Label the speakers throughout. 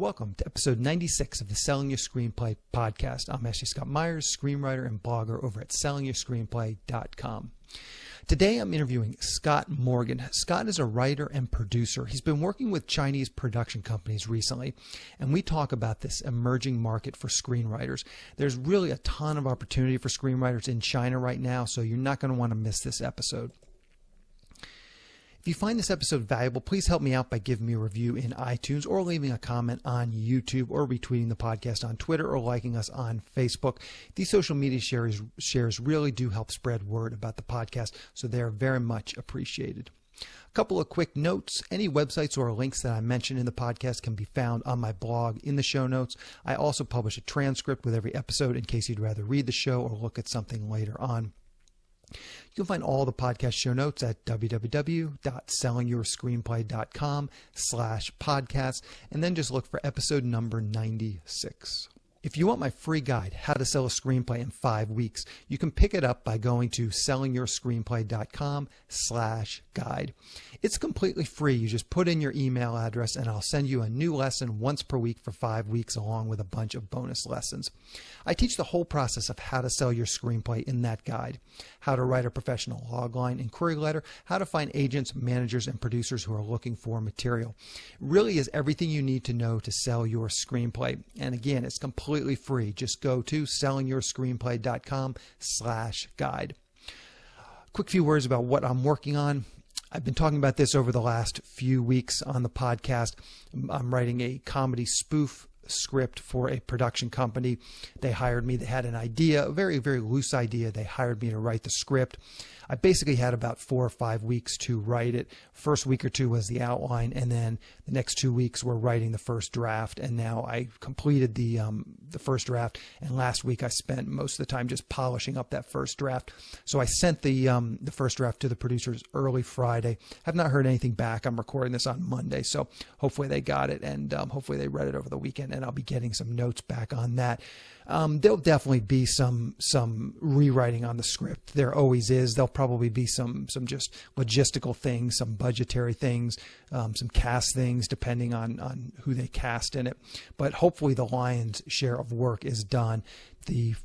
Speaker 1: Welcome to episode 96 of the Selling Your Screenplay podcast. I'm Ashley Scott Myers, screenwriter and blogger over at sellingyourscreenplay.com. Today I'm interviewing Scott Morgan. Scott is a writer and producer. He's been working with Chinese production companies recently, and we talk about this emerging market for screenwriters. There's really a ton of opportunity for screenwriters in China right now, so you're not going to want to miss this episode. If you find this episode valuable, please help me out by giving me a review in iTunes or leaving a comment on YouTube or retweeting the podcast on Twitter or liking us on Facebook. These social media shares really do help spread word about the podcast, so they are very much appreciated. A couple of quick notes. Any websites or links that I mention in the podcast can be found on my blog in the show notes. I also publish a transcript with every episode in case you'd rather read the show or look at something later on. You can find all the podcast show notes at www.sellingyourscreenplay.com/podcast, and then just look for episode number 96. If you want my free guide, How to Sell a Screenplay in 5 Weeks, you can pick it up by going to sellingyourscreenplay.com/guide. It's completely free. You just put in your email address and I'll send you a new lesson once per week for 5 weeks along with a bunch of bonus lessons. I teach the whole process of how to sell your screenplay in that guide. How to write a professional logline and query letter, how to find agents, managers, and producers who are looking for material. It really is everything you need to know to sell your screenplay. And again, it's completely free. Just go to sellingyourscreenplay.com/guide. Quick few words about what I'm working on. I've been talking about this over the last few weeks on the podcast. I'm writing a comedy spoof script for a production company. They hired me. They had an idea, a very, very loose idea. They hired me to write the script. I basically had about 4 or 5 weeks to write it. First week or two was the outline, and then the next 2 weeks were writing the first draft. And now I completed the first draft, and last week I spent most of the time just polishing up that first draft. So I sent the first draft to the producers early Friday. Have not heard anything back. I'm recording this on Monday, so hopefully they got it, and hopefully they read it over the weekend, and I'll be getting some notes back on that. There'll definitely be some rewriting on the script. There always is. There'll probably be some just logistical things, some budgetary things, some cast things, depending on who they cast in it. But hopefully the lion's share of work is done.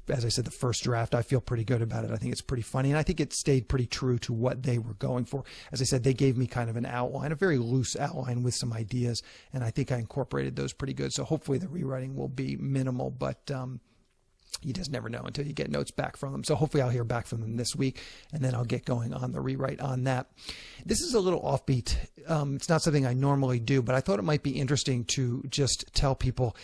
Speaker 1: As I said, the first draft, I feel pretty good about it. I think it's pretty funny, and I think it stayed pretty true to what they were going for. As I said, they gave me kind of an outline, a very loose outline with some ideas, and I think I incorporated those pretty good. So hopefully the rewriting will be minimal, but you just never know until you get notes back from them. So hopefully I'll hear back from them this week, and then I'll get going on the rewrite on that. This is a little offbeat. It's not something I normally do, but I thought it might be interesting to just tell people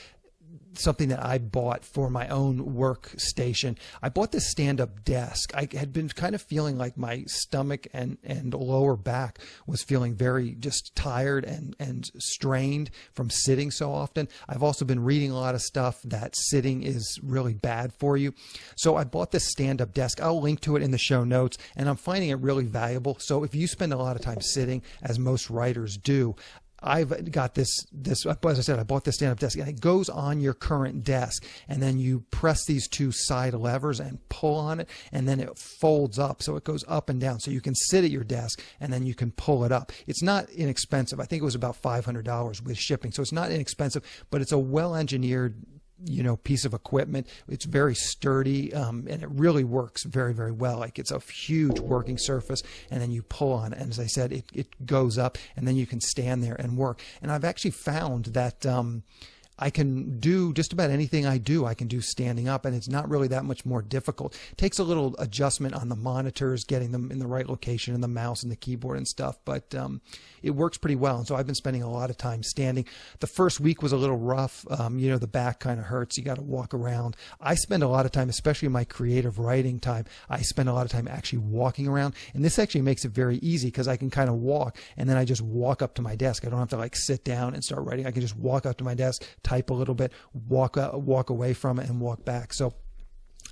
Speaker 1: something that I bought for my own workstation. I bought this stand-up desk. I had been kind of feeling like my stomach and lower back was feeling very just tired and strained from sitting so often. I've also been reading a lot of stuff that sitting is really bad for you. So I bought this stand-up desk. I'll link to it in the show notes, and I'm finding it really valuable. So if you spend a lot of time sitting, as most writers do, I've got this, as I said, I bought this stand-up desk, and it goes on your current desk, and then you press these two side levers and pull on it, and then it folds up, so it goes up and down, so you can sit at your desk, and then you can pull it up. It's not inexpensive. I think it was about $500 with shipping, so it's not inexpensive, but it's a well-engineered piece of equipment. It's very sturdy, and it really works very, very well. Like, it's a huge working surface, and then you pull on it, and as I said, it goes up, and then you can stand there and work. And I've actually found that I can do just about anything I can do standing up, and it's not really that much more difficult. It takes a little adjustment on the monitors, getting them in the right location, and the mouse and the keyboard and stuff, but it works pretty well. And so I've been spending a lot of time standing. The first week was a little rough. The back kind of hurts. You got to walk around. I spend a lot of time, especially in my creative writing time, I spend a lot of time actually walking around, and this actually makes it very easy because I can kind of walk, and then I just walk up to my desk. I don't have to sit down and start writing. I can just walk up to my desk, type a little bit, walk away from it, and walk back. So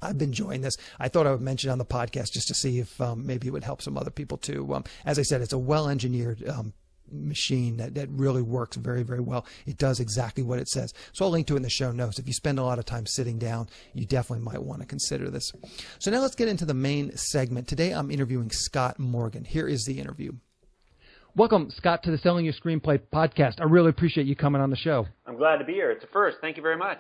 Speaker 1: I've been enjoying this. I thought I would mention it on the podcast just to see if maybe it would help some other people too. As I said, it's a well-engineered machine that really works very, very well. It does exactly what it says. So I'll link to it in the show notes. If you spend a lot of time sitting down, you definitely might want to consider this. So now let's get into the main segment. Today I'm interviewing Scott Morgan. Here is the interview. Welcome, Scott, to the Selling Your Screenplay podcast. I really appreciate you coming on the show.
Speaker 2: I'm glad to be here. It's a first. Thank you very much.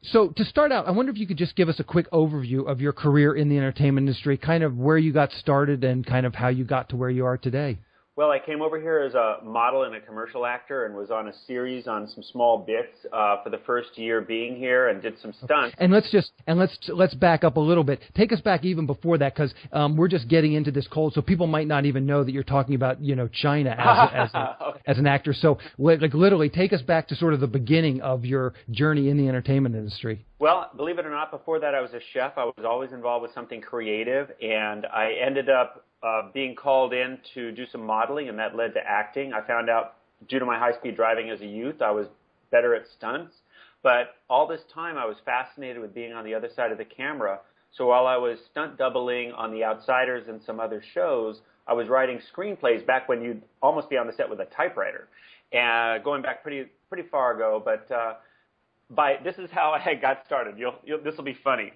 Speaker 1: So to start out, I wonder if you could just give us a quick overview of your career in the entertainment industry, kind of where you got started and kind of how you got to where you are today.
Speaker 2: Well, I came over here as a model and a commercial actor and was on a series on some small bits for the first year being here and did some stunts.
Speaker 1: And let's back up a little bit. Take us back even before that, because we're just getting into this cold, so people might not even know that you're talking about China as an actor. So literally take us back to sort of the beginning of your journey in the entertainment industry.
Speaker 2: Well, believe it or not, before that I was a chef. I was always involved with something creative, and I ended up being called in to do some modeling, and that led to acting. I found out, due to my high-speed driving as a youth, I was better at stunts. But all this time, I was fascinated with being on the other side of the camera. So while I was stunt doubling on The Outsiders and some other shows, I was writing screenplays back when you'd almost be on the set with a typewriter, and going back pretty far ago. But this is how I got started. This will be funny.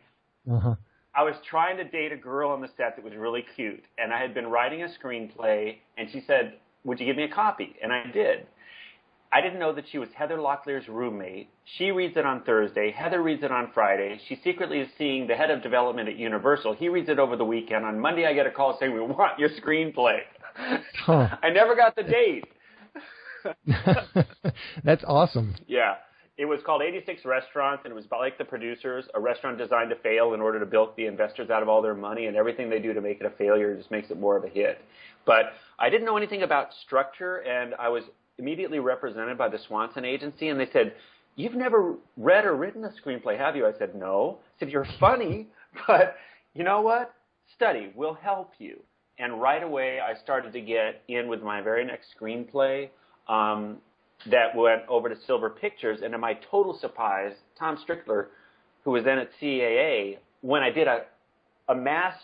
Speaker 1: Uh-huh.
Speaker 2: I was trying to date a girl on the set that was really cute, and I had been writing a screenplay, and she said, "Would you give me a copy?" And I did. I didn't know that she was Heather Locklear's roommate. She reads it on Thursday. Heather reads it on Friday. She secretly is seeing the head of development at Universal. He reads it over the weekend. On Monday, I get a call saying, "We want your screenplay."
Speaker 1: Huh.
Speaker 2: I never got the date.
Speaker 1: That's awesome.
Speaker 2: Yeah. It was called 86 Restaurants, and it was like the producers, a restaurant designed to fail in order to bilk the investors out of all their money, and everything they do to make it a failure just makes it more of a hit. But I didn't know anything about structure, and I was immediately represented by the Swanson agency, and they said, "You've never read or written a screenplay, have you?" I said, "No." I said, "You're funny, but you know what? Study. We'll help you." And right away, I started to get in with my very next screenplay. That went over to Silver Pictures, and to my total surprise, Tom Strickler, who was then at CAA, when I did a mass,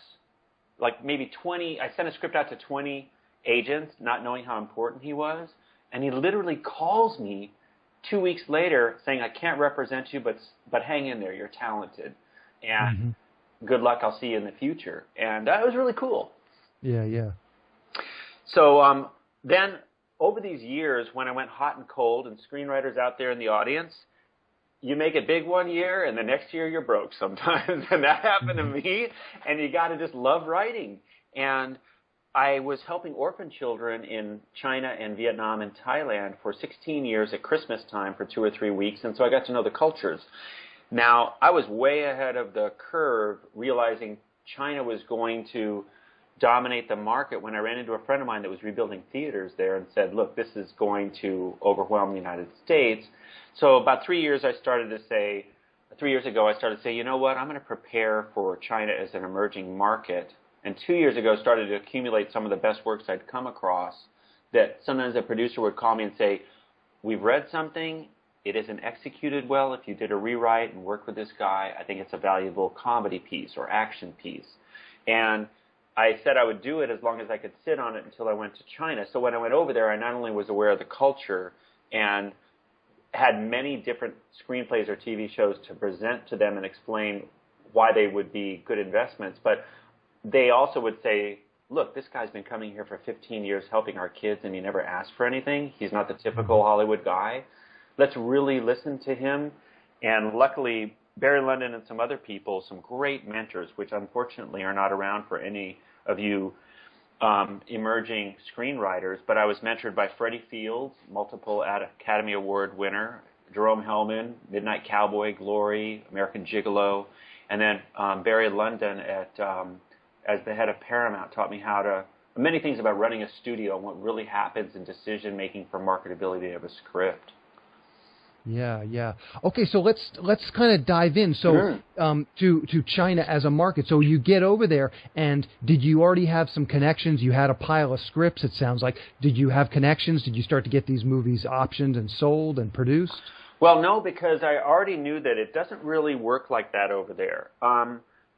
Speaker 2: like maybe 20, I sent a script out to 20 agents, not knowing how important he was, and he literally calls me 2 weeks later saying, "I can't represent you, but hang in there, you're talented, and good luck, I'll see you in the future." And that was really cool.
Speaker 1: Yeah.
Speaker 2: So then, over these years, when I went hot and cold, and screenwriters out there in the audience, you make it big one year, and the next year you're broke sometimes. And that happened to me, and you got to just love writing. And I was helping orphan children in China and Vietnam and Thailand for 16 years at Christmas time for 2 or 3 weeks, and so I got to know the cultures. Now, I was way ahead of the curve, realizing China was going to dominate the market when I ran into a friend of mine that was rebuilding theaters there and said, "Look, this is going to overwhelm the United States." So about 3 years ago, I started to say, you know what, I'm going to prepare for China as an emerging market. And 2 years ago, I started to accumulate some of the best works I'd come across that sometimes a producer would call me and say, "We've read something, it isn't executed well. If you did a rewrite and worked with this guy, I think it's a valuable comedy piece or action piece." And I said I would do it as long as I could sit on it until I went to China. So when I went over there, I not only was aware of the culture and had many different screenplays or TV shows to present to them and explain why they would be good investments, but they also would say, "Look, this guy's been coming here for 15 years helping our kids, and he never asked for anything. He's not the typical Hollywood guy. Let's really listen to him." And luckily, Barry London and some other people, some great mentors, which unfortunately are not around for any of you emerging screenwriters, but I was mentored by Freddie Fields, multiple Academy Award winner, Jerome Hellman, Midnight Cowboy, Glory, American Gigolo, and then Barry London as the head of Paramount taught me many things about running a studio and what really happens in decision-making for marketability of a script.
Speaker 1: Yeah. Okay, so let's kind of dive in. So to China as a market. So you get over there, and did you already have some connections? You had a pile of scripts, it sounds like. Did you have connections? Did you start to get these movies optioned and sold and produced?
Speaker 2: Well, no, because I already knew that it doesn't really work like that over there.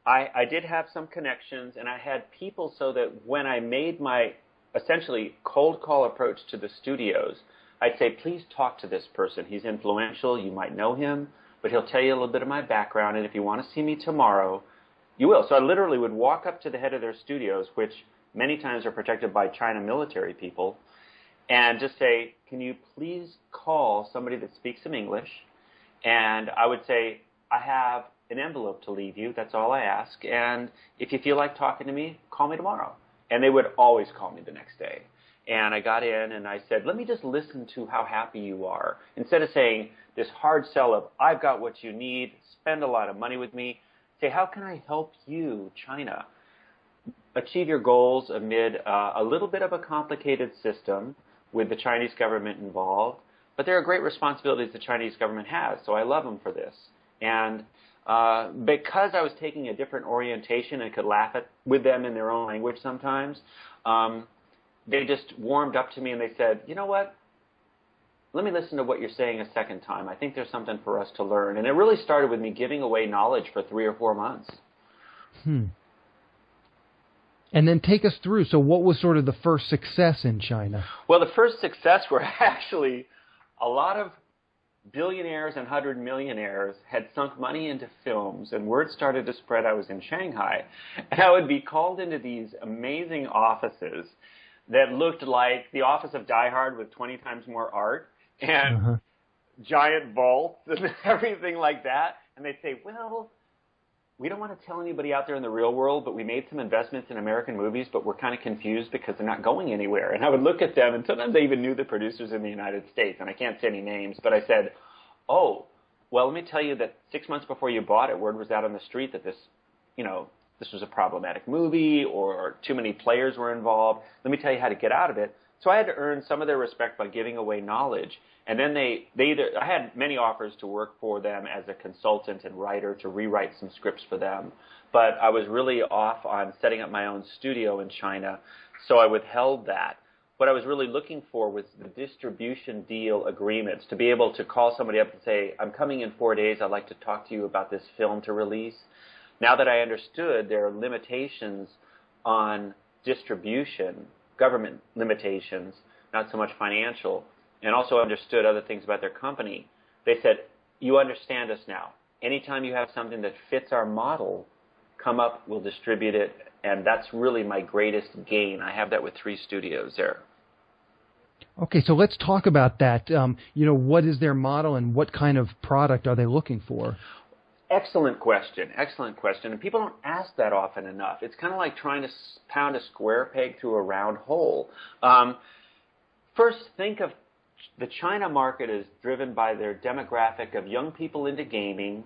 Speaker 2: I did have some connections, and I had people so that when I made my essentially cold call approach to the studios, I'd say, "Please talk to this person. He's influential. You might know him, but he'll tell you a little bit of my background, and if you want to see me tomorrow, you will." So I literally would walk up to the head of their studios, which many times are protected by China military people, and just say, can you please call somebody that speaks some English? And I would say, I have an envelope to leave you. That's all I ask. And if you feel like talking to me, call me tomorrow. And they would always call me the next day. And I got in and I said, let me just listen to how happy you are. Instead of saying this hard sell of, I've got what you need, spend a lot of money with me, say, how can I help you, China, achieve your goals amid a little bit of a complicated system with the Chinese government involved? But there are great responsibilities the Chinese government has, so I love them for this. And because I was taking a different orientation and could laugh with them in their own language sometimes, they just warmed up to me and they said, you know what? Let me listen to what you're saying a second time. I think there's something for us to learn. And it really started with me giving away knowledge for 3 or 4 months.
Speaker 1: And then take us through. So what was sort of the first success in China?
Speaker 2: Well, the first success were actually a lot of billionaires and 100 millionaires had sunk money into films, and word started to spread I was in Shanghai. And I would be called into these amazing offices that looked like the office of Die Hard with 20 times more art and giant vaults and everything like that. And they'd say, well, we don't want to tell anybody out there in the real world, but we made some investments in American movies, but we're kind of confused because they're not going anywhere. And I would look at them, and sometimes they even knew the producers in the United States, and I can't say any names, but I said, oh, well, let me tell you that 6 months before you bought it, word was out on the street that this, this was a problematic movie or too many players were involved. Let me tell you how to get out of it. So I had to earn some of their respect by giving away knowledge. And then I had many offers to work for them as a consultant and writer to rewrite some scripts for them. But I was really off on setting up my own studio in China, so I withheld that. What I was really looking for was the distribution deal agreements, to be able to call somebody up and say, I'm coming in 4 days, I'd like to talk to you about this film to release. Now that I understood there are limitations on distribution, government limitations, not so much financial, and also understood other things about their company, they said, you understand us now. Anytime you have something that fits our model, come up, we'll distribute it, and that's really my greatest gain. I have that with 3 studios there.
Speaker 1: Okay, so let's talk about that. What is their model and what kind of product are they looking for?
Speaker 2: Excellent question. And people don't ask that often enough. It's kind of like trying to pound a square peg through a round hole. First, think of the China market is driven by their demographic of young people into gaming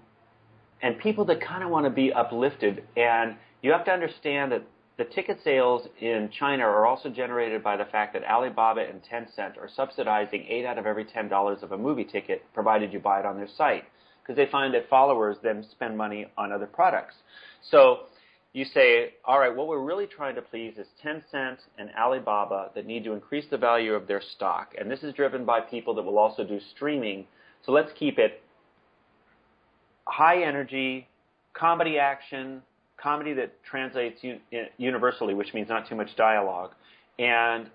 Speaker 2: and people that kind of want to be uplifted. And you have to understand that the ticket sales in China are also generated by the fact that Alibaba and Tencent are subsidizing 8 out of every $10 of a movie ticket, provided you buy it on their site, because they find that followers then spend money on other products. So you say, all right, what we're really trying to please is Tencent and Alibaba that need to increase the value of their stock. And this is driven by people that will also do streaming. So let's keep it high energy, comedy action, comedy that translates universally, which means not too much dialogue, and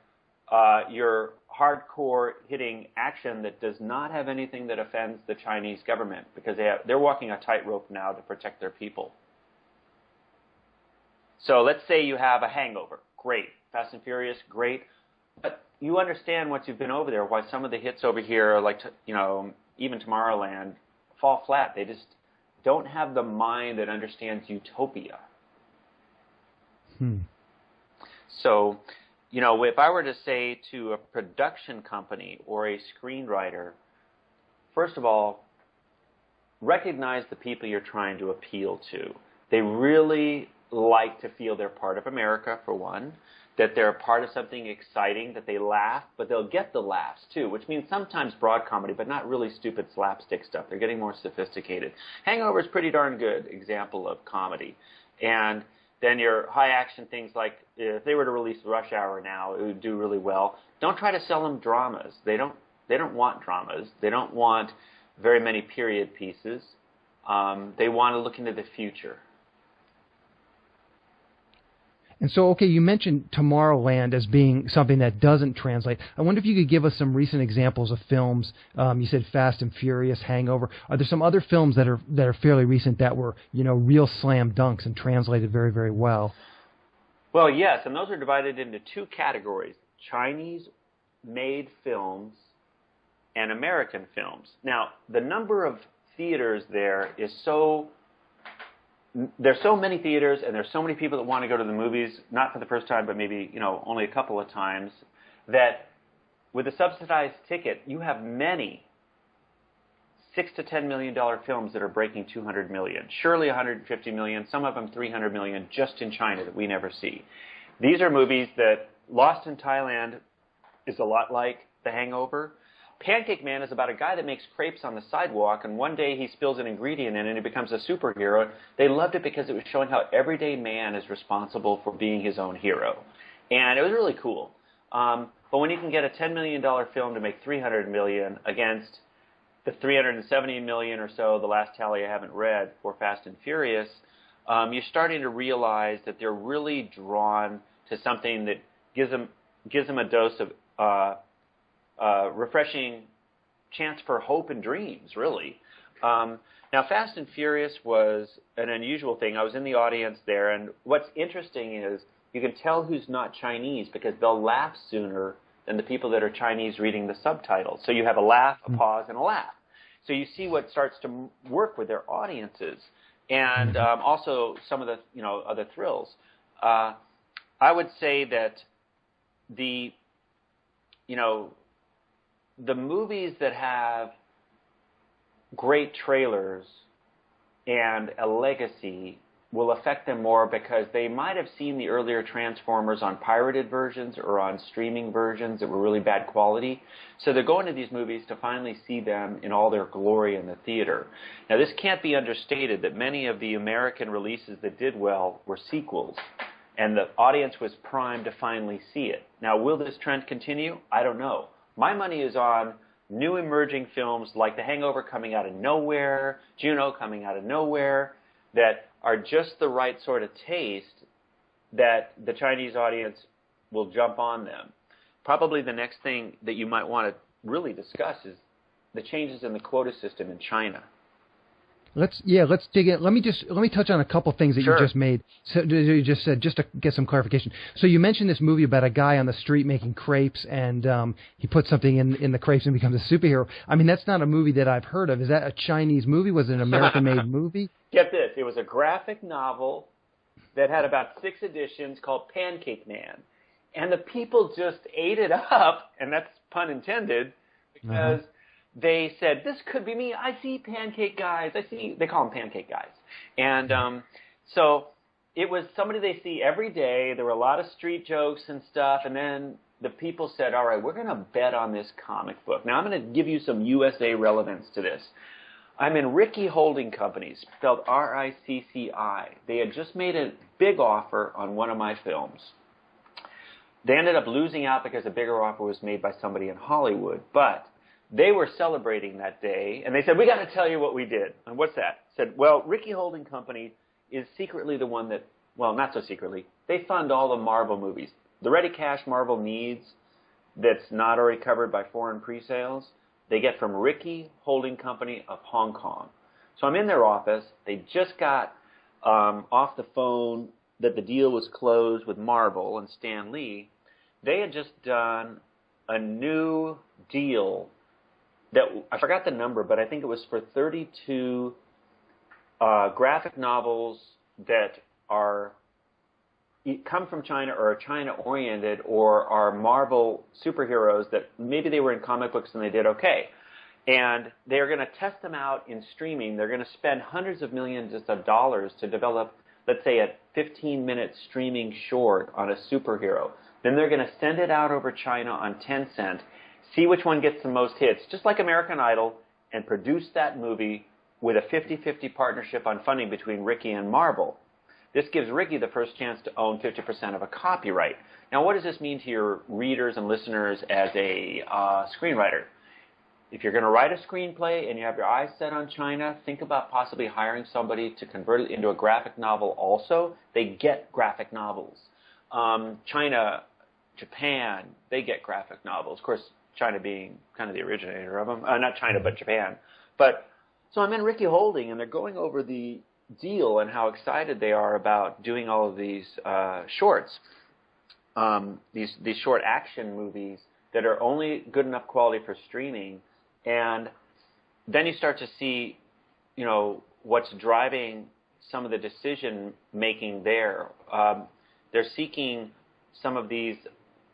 Speaker 2: your hardcore hitting action that does not have anything that offends the Chinese government, because they're walking a tightrope now to protect their people. So let's say you have a Hangover. Great. Fast and Furious, great. But you understand once you've been over there why some of the hits over here, like, even Tomorrowland, fall flat. They just don't have the mind that understands utopia. So, if I were to say to a production company or a screenwriter, first of all, recognize the people you're trying to appeal to. They really like to feel they're part of America, for one, that they're a part of something exciting, that they laugh, but they'll get the laughs too, which means sometimes broad comedy, but not really stupid slapstick stuff. They're getting more sophisticated. Hangover is pretty darn good example of comedy. And then your high action things like, if they were to release Rush Hour now, it would do really well. Don't try to sell them dramas. They don't want dramas. They don't want very many period pieces. They want to look into the future.
Speaker 1: And so, okay, you mentioned Tomorrowland as being something that doesn't translate. I wonder if you could give us some recent examples of films. You said Fast and Furious, Hangover. Are there some other films that are fairly recent that were, real slam dunks and translated very, very well?
Speaker 2: Well, yes, and those are divided into 2 categories: Chinese made films and American films. Now, the number of theaters there is there's so many theaters, and there's so many people that want to go to the movies, not for the first time, but maybe, only a couple of times, that with a subsidized ticket, you have many $6 to $10 million films that are breaking 200 million, surely 150 million, some of them 300 million just in China that we never see. These are movies that Lost in Thailand is a lot like The Hangover. Pancake Man is about a guy that makes crepes on the sidewalk, and one day he spills an ingredient in it and he becomes a superhero. They loved it because it was showing how everyday man is responsible for being his own hero. And it was really cool. But when you can get a $10 million film to make $300 million against the $370 million or so, the last tally I haven't read, for Fast and Furious, you're starting to realize that they're really drawn to something that gives them a dose of refreshing chance for hope and dreams, really. Now, Fast and Furious was an unusual thing. I was in the audience there, and what's interesting is you can tell who's not Chinese because they'll laugh sooner than the people that are Chinese reading the subtitles. So you have a laugh, a pause, and a laugh. So you see what starts to work with their audiences, and also some of the other thrills. I would say that the movies that have great trailers and a legacy will affect them more because they might have seen the earlier Transformers on pirated versions or on streaming versions that were really bad quality. So they're going to these movies to finally see them in all their glory in the theater. Now, this can't be understated that many of the American releases that did well were sequels, and the audience was primed to finally see it. Now, will this trend continue? I don't know. My money is on new emerging films like The Hangover coming out of nowhere, Juno coming out of nowhere, that are just the right sort of taste that the Chinese audience will jump on them. Probably the next thing that you might want to really discuss is the changes in the quota system in China.
Speaker 1: Let's dig in. Let me touch on a couple things that
Speaker 2: Sure.
Speaker 1: you just made. So you just said, just to get some clarification. So you mentioned this movie about a guy on the street making crepes, and he puts something in the crepes and becomes a superhero. I mean, that's not a movie that I've heard of. Is that a Chinese movie? Was it an American-made movie?
Speaker 2: Get this. It was a graphic novel that had about 6 editions called Pancake Man. And the people just ate it up, and that's pun intended, because they said, this could be me. I see pancake guys. They call them pancake guys. And so it was somebody they see every day. There were a lot of street jokes and stuff. And then the people said, all right, we're going to bet on this comic book. Now, I'm going to give you some USA relevance to this. I'm in Rickey Holding Company, spelled R-I-C-C-I. They had just made a big offer on one of my films. They ended up losing out because a bigger offer was made by somebody in Hollywood. But they were celebrating that day, and they said, we got to tell you what we did. And what's that? Said, well, Rickey Holding Company is secretly the one that, well, not so secretly, they fund all the Marvel movies. The ready cash Marvel needs that's not already covered by foreign pre-sales, they get from Rickey Holding Company of Hong Kong. So I'm in their office. They just got off the phone that the deal was closed with Marvel and Stan Lee. They had just done a new deal that, I forgot the number, but I think it was for 32 graphic novels that come from China or are China-oriented or are Marvel superheroes that maybe they were in comic books and they did okay. And they're going to test them out in streaming. They're going to spend hundreds of millions of dollars to develop, let's say, a 15-minute streaming short on a superhero. Then they're going to send it out over China on Tencent, see which one gets the most hits, just like American Idol, and produce that movie with a 50-50 partnership on funding between Rickey and Marvel. This gives Rickey the first chance to own 50% of a copyright. Now, what does this mean to your readers and listeners as a screenwriter? If you're going to write a screenplay and you have your eyes set on China, think about possibly hiring somebody to convert it into a graphic novel also. They get graphic novels. China, Japan, they get graphic novels. Of course, China being kind of the originator of them. Not China, but Japan. But so I'm in Rickey Holding, and they're going over the deal and how excited they are about doing all of these shorts, these short action movies that are only good enough quality for streaming. And then you start to see, what's driving some of the decision making there. They're seeking some of these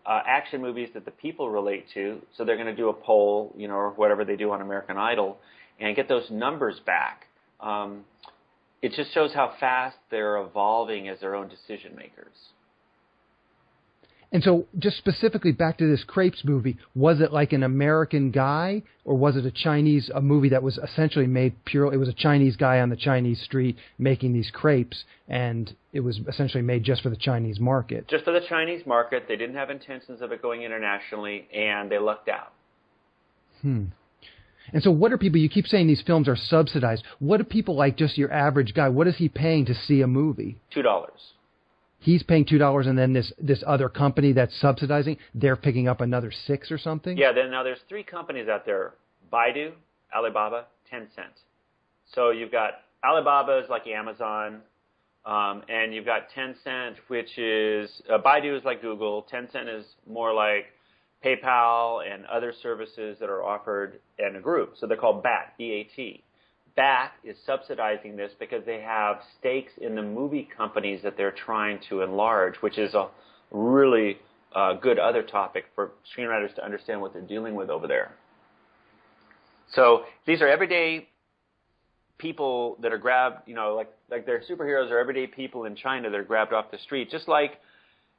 Speaker 2: action movies that the people relate to, so they're going to do a poll, or whatever they do on American Idol, and get those numbers back. It just shows how fast they're evolving as their own decision makers.
Speaker 1: And so just specifically back to this Crepes movie, was it like an American guy, or was it a movie that was essentially made purely, it was a Chinese guy on the Chinese street making these crepes, and it was essentially made just for the Chinese market?
Speaker 2: Just for the Chinese market. They didn't have intentions of it going internationally, and they lucked out.
Speaker 1: And so what are people, you keep saying these films are subsidized. What do people like, just your average guy, what is he paying to see a movie?
Speaker 2: $2.
Speaker 1: He's paying $2, and then this other company that's subsidizing, they're picking up another $6 or something?
Speaker 2: Yeah, now there's 3 companies out there: Baidu, Alibaba, Tencent. So you've got Alibaba is like Amazon, and you've got Tencent, which is, Baidu is like Google, Tencent is more like PayPal and other services that are offered in a group. So they're called BAT, B-A-T. BAT is subsidizing this because they have stakes in the movie companies that they're trying to enlarge, which is a really good other topic for screenwriters to understand what they're dealing with over there. So these are everyday people that are grabbed, like they're superheroes or everyday people in China that are grabbed off the street, just like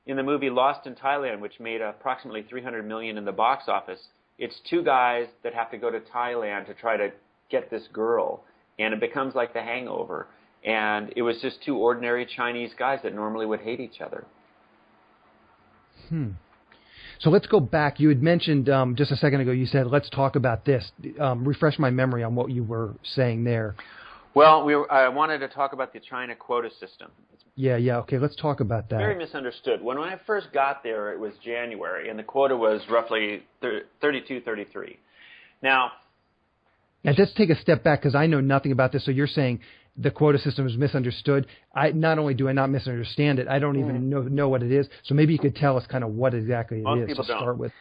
Speaker 2: in the movie Lost in Thailand, which made approximately $300 million in the box office. It's 2 guys that have to go to Thailand to try to get this girl, and it becomes like The Hangover. And it was just 2 ordinary Chinese guys that normally would hate each other.
Speaker 1: So let's go back. You had mentioned just a second ago, you said, let's talk about this. Refresh my memory on what you were saying there.
Speaker 2: Well, I wanted to talk about the China quota system.
Speaker 1: Yeah, okay, let's talk about that.
Speaker 2: Very misunderstood. When I first got there, it was January, and the quota was roughly 32, 33. Now,
Speaker 1: just take a step back, because I know nothing about this. So you're saying the quota system is misunderstood. Not only do I not misunderstand it, I don't even know what it is. So maybe you could tell us kind of what exactly it is to start with.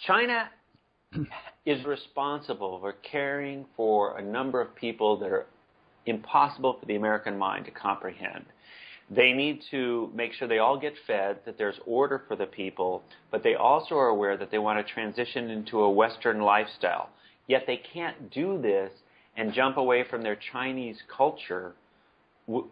Speaker 2: China is responsible for caring for a number of people that are impossible for the American mind to comprehend. They need to make sure they all get fed, that there's order for the people, but they also are aware that they want to transition into a Western lifestyle. Yet they can't do this and jump away from their Chinese culture.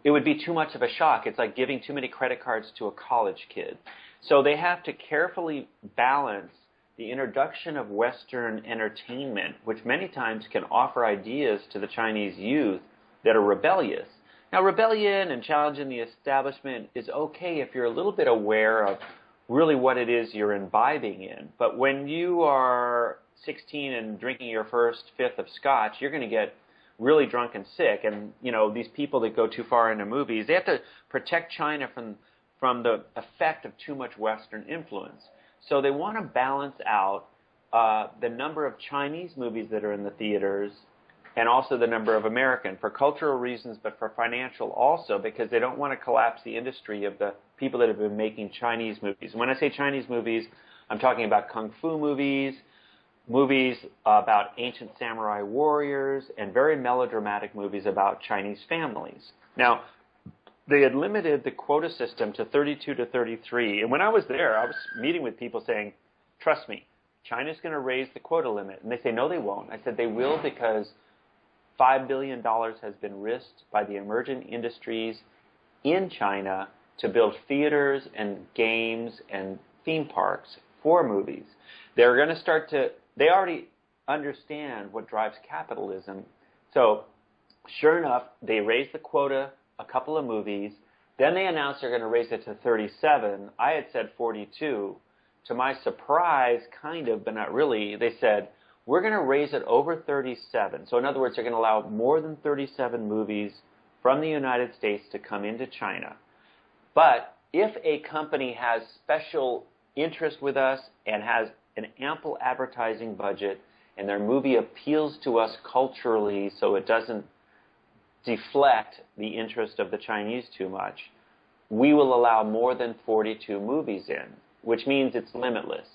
Speaker 2: It would be too much of a shock. It's like giving too many credit cards to a college kid. So they have to carefully balance the introduction of Western entertainment, which many times can offer ideas to the Chinese youth that are rebellious. Now, rebellion and challenging the establishment is okay if you're a little bit aware of really what it is you're imbibing in. But when you are 16 and drinking your first fifth of scotch, you're going to get really drunk and sick. And, these people that go too far into movies, they have to protect China from the effect of too much Western influence. So they want to balance out the number of Chinese movies that are in the theaters and also the number of American, for cultural reasons, but for financial also, because they don't want to collapse the industry of the people that have been making Chinese movies. And when I say Chinese movies, I'm talking about kung fu movies, movies about ancient samurai warriors, and very melodramatic movies about Chinese families. Now, they had limited the quota system to 32 to 33. And when I was there, I was meeting with people saying, trust me, China's going to raise the quota limit. And they say, no, they won't. I said, they will, because $5 billion has been risked by the emerging industries in China to build theaters and games and theme parks for movies. They're going to start to, they already understand what drives capitalism. So, sure enough, they raised the quota a couple of movies. Then they announced they're going to raise it to 37. I had said 42. To my surprise, kind of, but not really, they said, we're going to raise it over 37. So in other words, they're going to allow more than 37 movies from the United States to come into China. But if a company has special interest with us and has an ample advertising budget and their movie appeals to us culturally so it doesn't deflect the interest of the Chinese too much, we will allow more than 42 movies in, which means it's limitless.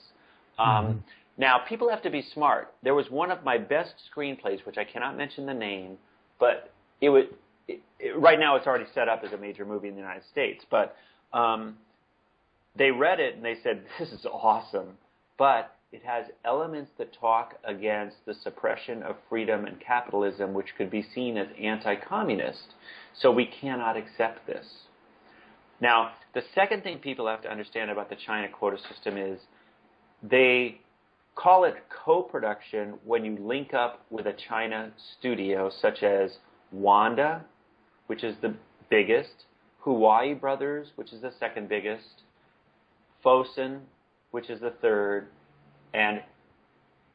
Speaker 2: Now, people have to be smart. There was one of my best screenplays, which I cannot mention the name, but right now it's already set up as a major movie in the United States. But they read it and they said, this is awesome, but it has elements that talk against the suppression of freedom and capitalism, which could be seen as anti-communist. So we cannot accept this. Now, the second thing people have to understand about the China quota system is they call it co-production when you link up with a China studio such as Wanda, which is the biggest, Hawaii Brothers, which is the second biggest, Fosun, which is the third, and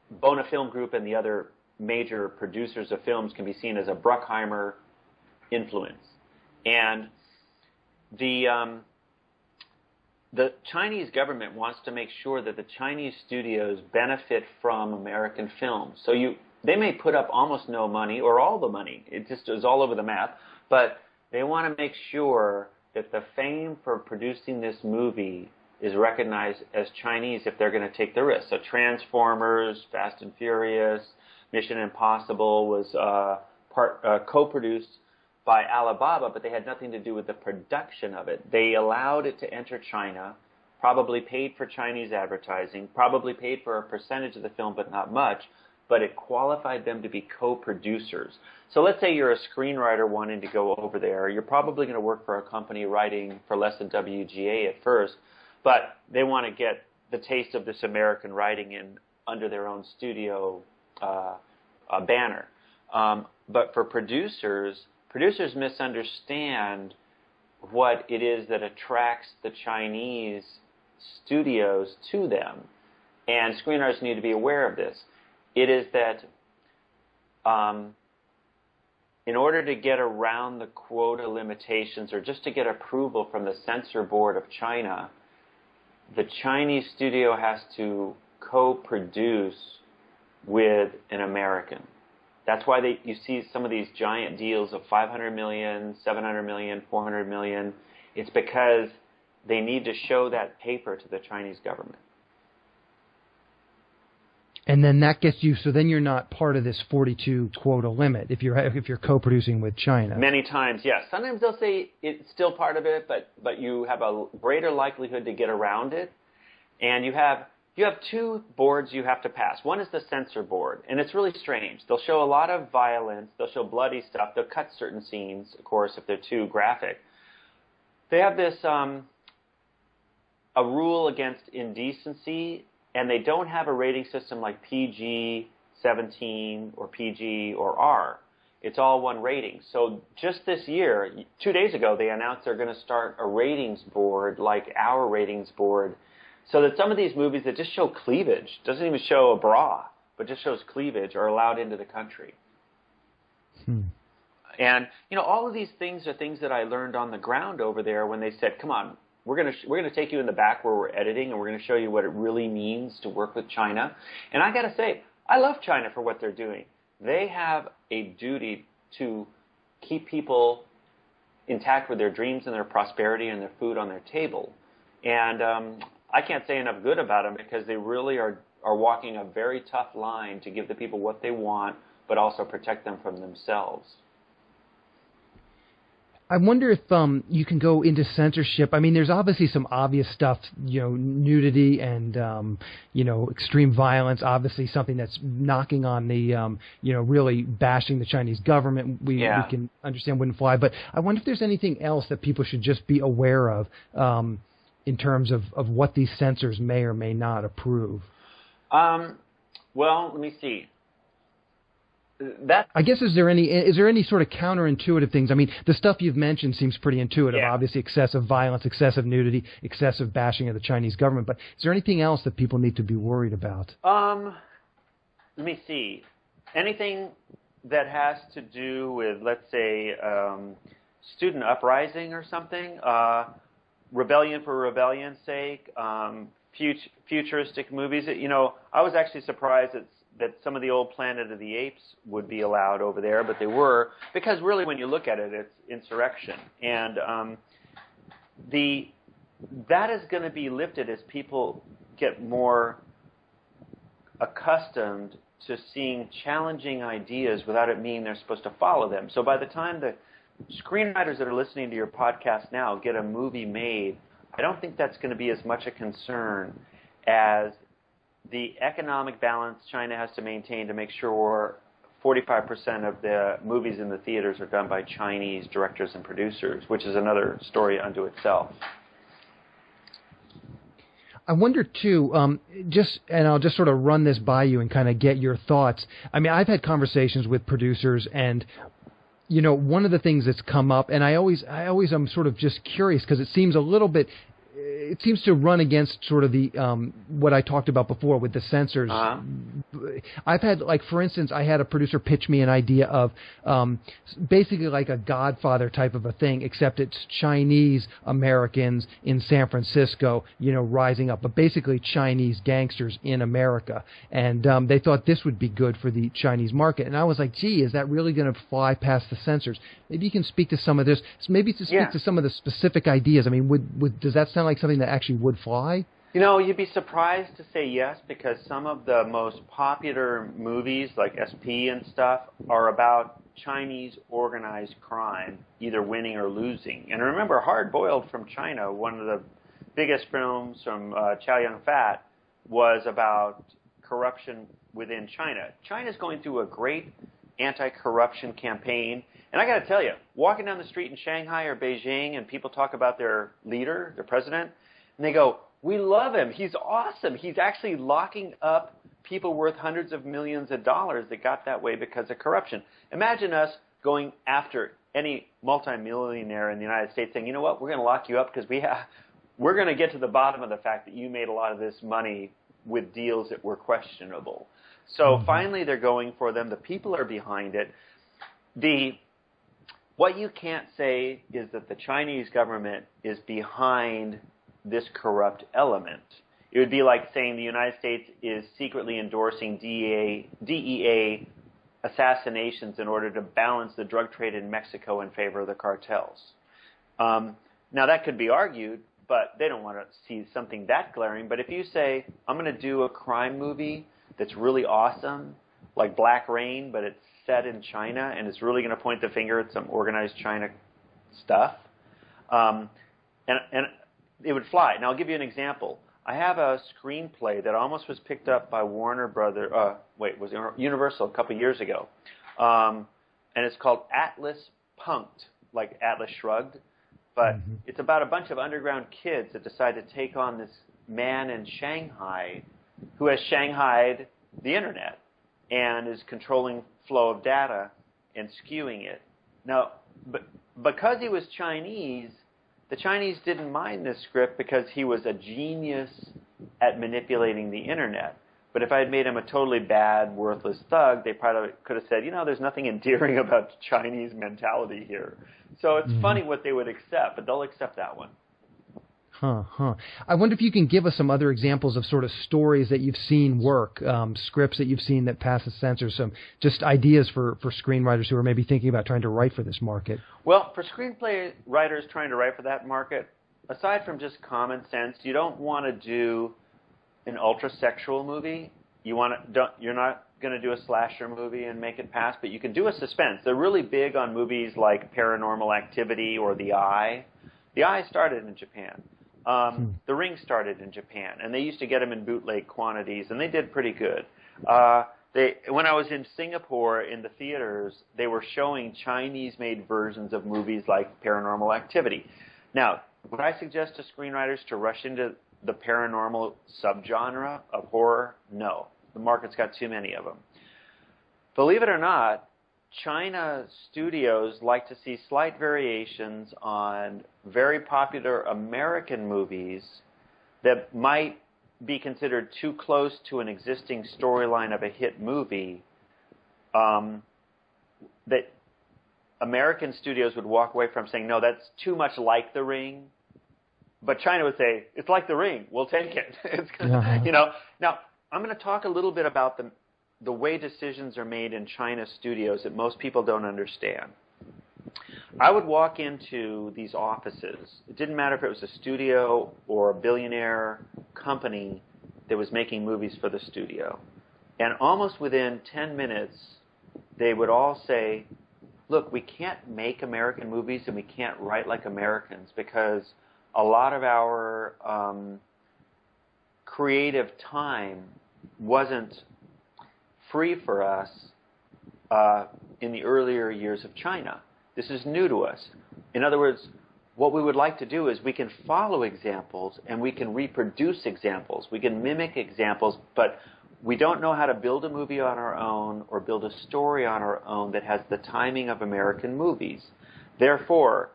Speaker 2: Bona Film Group and the other major producers of films can be seen as a Bruckheimer influence. And the Chinese government wants to make sure that the Chinese studios benefit from American films. So they may put up almost no money or all the money. It just is all over the map. But they want to make sure that the fame for producing this movie is recognized as Chinese if they're going to take the risk. So Transformers, Fast and Furious, Mission Impossible was co-produced by Alibaba, but they had nothing to do with the production of it. They allowed it to enter China, probably paid for Chinese advertising, probably paid for a percentage of the film, but not much, but it qualified them to be co-producers. So let's say you're a screenwriter wanting to go over there. You're probably going to work for a company writing for less than WGA at first, but they want to get the taste of this American writing in under their own studio banner. But for producers misunderstand what it is that attracts the Chinese studios to them. And screenwriters need to be aware of this. It is that in order to get around the quota limitations or just to get approval from the censor board of China, the Chinese studio has to co-produce with an American. That's why you see some of these giant deals of $500 million, $700 million, $400 million. It's because they need to show that paper to the Chinese government.
Speaker 1: And then that gets you, so then you're not part of this 42 quota limit if you're co-producing with China.
Speaker 2: Many times, yes. Sometimes they'll say it's still part of it, but you have a greater likelihood to get around it. And you have two boards you have to pass. One is the censor board, and it's really strange. They'll show a lot of violence. They'll show bloody stuff. They'll cut certain scenes, of course, if they're too graphic. They have this a rule against indecency, and they don't have a rating system like PG-17 or PG or R. It's all one rating. So just this year, 2 days ago, they announced they're going to start a ratings board like our ratings board, so that some of these movies that just show cleavage, doesn't even show a bra, but just shows cleavage, are allowed into the country. And all of these things are things that I learned on the ground over there when they said, "Come on, we're going to take you in the back where we're editing, and we're going to show you what it really means to work with China." And I got to say, I love China for what they're doing. They have a duty to keep people intact with their dreams and their prosperity and their food on their table. And I can't say enough good about them because they really are walking a very tough line to give the people what they want, but also protect them from themselves.
Speaker 1: I wonder if you can go into censorship. I mean, there's obviously some obvious stuff, nudity and, extreme violence, obviously something that's knocking on the, really bashing the Chinese government. We can understand wouldn't fly. But I wonder if there's anything else that people should just be aware of in terms of what these censors may or may not approve.
Speaker 2: Well, let me see.
Speaker 1: I guess is there any sort of counterintuitive things? I mean, the stuff you've mentioned seems pretty intuitive.
Speaker 2: Yeah.
Speaker 1: Obviously, excessive violence, excessive nudity, excessive bashing of the Chinese government. But is there anything else that people need to be worried about?
Speaker 2: Let me see. Anything that has to do with, let's say, student uprising or something, rebellion for rebellion's sake, futuristic movies. I was actually surprised that some of the old Planet of the Apes would be allowed over there, but they were, because really when you look at it, it's insurrection. And that is going to be lifted as people get more accustomed to seeing challenging ideas without it meaning they're supposed to follow them. So by the time the screenwriters that are listening to your podcast now get a movie made, I don't think that's going to be as much a concern as the economic balance China has to maintain to make sure 45% of the movies in the theaters are done by Chinese directors and producers, which is another story unto itself.
Speaker 1: I wonder, too, and I'll just sort of run this by you and kind of get your thoughts. I mean, I've had conversations with producers, and, you know, one of the things that's come up, and I always am sort of just curious because it seems a little bit, it seems to run against sort of the what I talked about before with the censors. I've had, like, for instance, I had a producer pitch me an idea of basically like a Godfather type of a thing, except it's Chinese Americans in San Francisco, you know, rising up, but basically Chinese gangsters in America. And they thought this would be good for the Chinese market. And I was like, gee, is that really going to fly past the censors? Maybe you can speak to some of this, maybe to speak to some of the specific ideas. I mean, does that sound like something that actually would fly?
Speaker 2: You know, you'd be surprised to say yes, because some of the most popular movies, like SP and stuff, are about Chinese organized crime, either winning or losing. And remember, Hard Boiled from China, one of the biggest films from Chow Yun-fat, was about corruption within China. China's going through a great anti-corruption campaign. And I got to tell you, walking down the street in Shanghai or Beijing and people talk about their leader, their president, and they go, we love him. He's awesome. He's actually locking up people worth hundreds of millions of dollars that got that way because of corruption. Imagine us going after any multimillionaire in the United States saying, you know what, we're going to lock you up because we're going to get to the bottom of the fact that you made a lot of this money with deals that were questionable. So finally they're going for them. The people are behind it. What you can't say is that the Chinese government is behind this corrupt element. It would be like saying the United States is secretly endorsing DEA assassinations in order to balance the drug trade in Mexico in favor of the cartels. Now, that could be argued, but they don't want to see something that glaring. But if you say, I'm going to do a crime movie that's really awesome, like Black Rain, but it's set in China, and it's really going to point the finger at some organized China stuff, and it would fly. Now, I'll give you an example. I have a screenplay that almost was picked up by Universal a couple years ago, and it's called Atlas Punked, like Atlas Shrugged, but it's about a bunch of underground kids that decide to take on this man in Shanghai who has shanghaied the internet and is controlling flow of data and skewing it. Now, because he was Chinese, the Chinese didn't mind this script because he was a genius at manipulating the internet. But if I had made him a totally bad, worthless thug, they probably could have said, you know, there's nothing endearing about Chinese mentality here. So it's funny what they would accept, but they'll accept that one.
Speaker 1: I wonder if you can give us some other examples of sort of stories that you've seen work, scripts that you've seen that pass the censors, some just ideas for screenwriters who are maybe thinking about trying to write for this market.
Speaker 2: Well, for screenplay writers trying to write for that market, aside from just common sense, you don't want to do an ultra-sexual movie. You're not going to do a slasher movie and make it pass, but you can do a suspense. They're really big on movies like Paranormal Activity or The Eye. The Eye started in Japan. The Ring started in Japan, and they used to get them in bootleg quantities, and they did pretty good. When I was in Singapore in the theaters, they were showing Chinese-made versions of movies like Paranormal Activity. Now, would I suggest to screenwriters to rush into the paranormal subgenre of horror? No. The market's got too many of them. Believe it or not, China studios like to see slight variations on very popular American movies that might be considered too close to an existing storyline of a hit movie, that American studios would walk away from saying, no, that's too much like The Ring. But China would say, it's like The Ring. We'll take it. It's gonna, you know. Now, I'm going to talk a little bit about the way decisions are made in China studios that most people don't understand. I would walk into these offices. It didn't matter if it was a studio or a billionaire company that was making movies for the studio. And almost within 10 minutes, they would all say, look, we can't make American movies and we can't write like Americans because a lot of our creative time wasn't free for us in the earlier years of China. This is new to us. In other words, what we would like to do is we can follow examples and we can reproduce examples. We can mimic examples, but we don't know how to build a movie on our own or build a story on our own that has the timing of American movies. Therefore,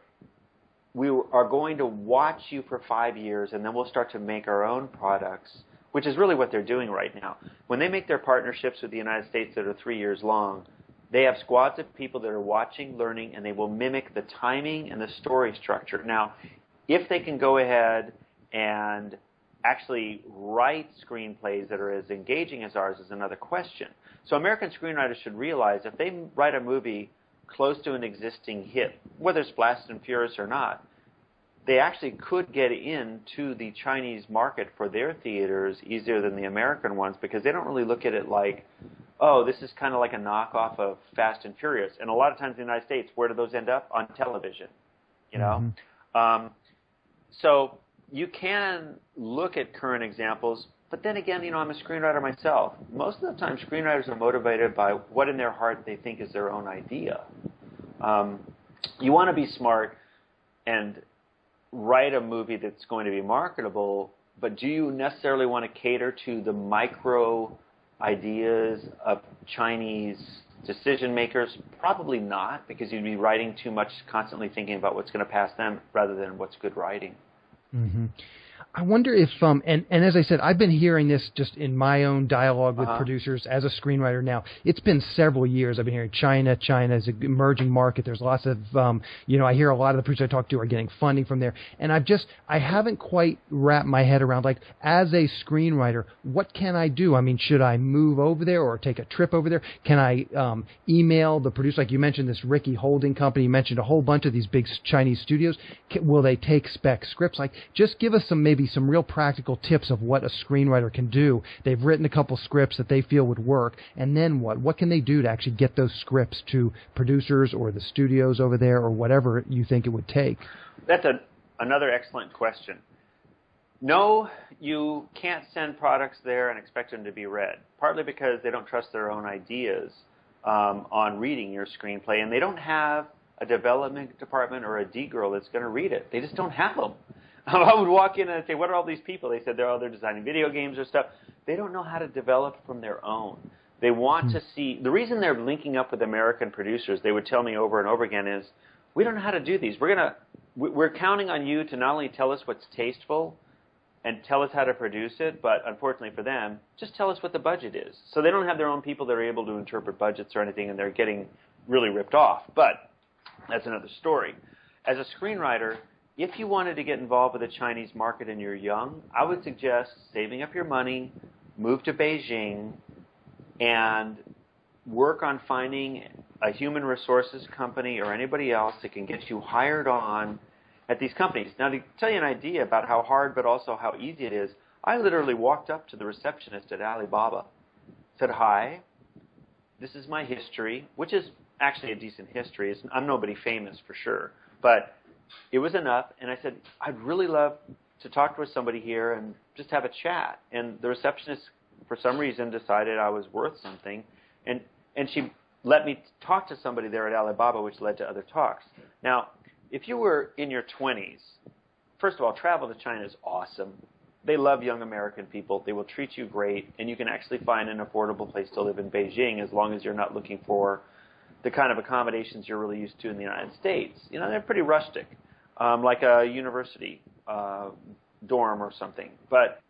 Speaker 2: we are going to watch you for 5 years and then we'll start to make our own products, which is really what they're doing right now. When they make their partnerships with the United States that are 3 years long, they have squads of people that are watching, learning, and they will mimic the timing and the story structure. Now, if they can go ahead and actually write screenplays that are as engaging as ours is another question. So American screenwriters should realize if they write a movie close to an existing hit, whether it's Fast and Furious or not, they actually could get into the Chinese market for their theaters easier than the American ones because they don't really look at it like, oh, this is kind of like a knockoff of Fast and Furious. And a lot of times in the United States, where do those end up? On television, you know? So you can look at current examples, but then again, you know, I'm a screenwriter myself. Most of the time, screenwriters are motivated by what in their heart they think is their own idea. You want to be smart and write a movie that's going to be marketable, but do you necessarily want to cater to the micro ideas of Chinese decision makers? Probably not, because you'd be writing too much, constantly thinking about what's going to pass them rather than what's good writing.
Speaker 1: Mm-hmm. I wonder if, and as I said, I've been hearing this just in my own dialogue with producers as a screenwriter now. It's been several years. I've been hearing China is an emerging market. There's lots of, I hear a lot of the producers I talk to are getting funding from there. And I haven't quite wrapped my head around, like, as a screenwriter, what can I do? I mean, should I move over there or take a trip over there? Can I email the producer? Like you mentioned this Ricky Holding company. You mentioned a whole bunch of these big Chinese studios. Will they take spec scripts? Like, just give us some real practical tips of what a screenwriter can do. They've written a couple scripts that they feel would work, and then what? What can they do to actually get those scripts to producers or the studios over there or whatever you think it would take?
Speaker 2: That's another excellent question. No, you can't send products there and expect them to be read, partly because they don't trust their own ideas on reading your screenplay, and they don't have a development department or a D girl that's going to read it. They just don't have them. I would walk in and say, what are all these people? They said they're designing video games or stuff. They don't know how to develop from their own. They want to see, the reason they're linking up with American producers, they would tell me over and over again, is we don't know how to do these. We're counting on you to not only tell us what's tasteful and tell us how to produce it, but unfortunately for them, just tell us what the budget is. So they don't have their own people that are able to interpret budgets or anything, and they're getting really ripped off. But that's another story. As a screenwriter, if you wanted to get involved with the Chinese market and you're young, I would suggest saving up your money, move to Beijing, and work on finding a human resources company or anybody else that can get you hired on at these companies. Now, to tell you an idea about how hard but also how easy it is, I literally walked up to the receptionist at Alibaba, said, hi, this is my history, which is actually a decent history. I'm nobody famous for sure, but it was enough, and I said, I'd really love to talk with somebody here and just have a chat. And the receptionist, for some reason, decided I was worth something, and she let me talk to somebody there at Alibaba, which led to other talks. Now, if you were in your 20s, first of all, travel to China is awesome. They love young American people. They will treat you great, and you can actually find an affordable place to live in Beijing as long as you're not looking for the kind of accommodations you're really used to in the United States. You know, they're pretty rustic, like a university dorm or something. But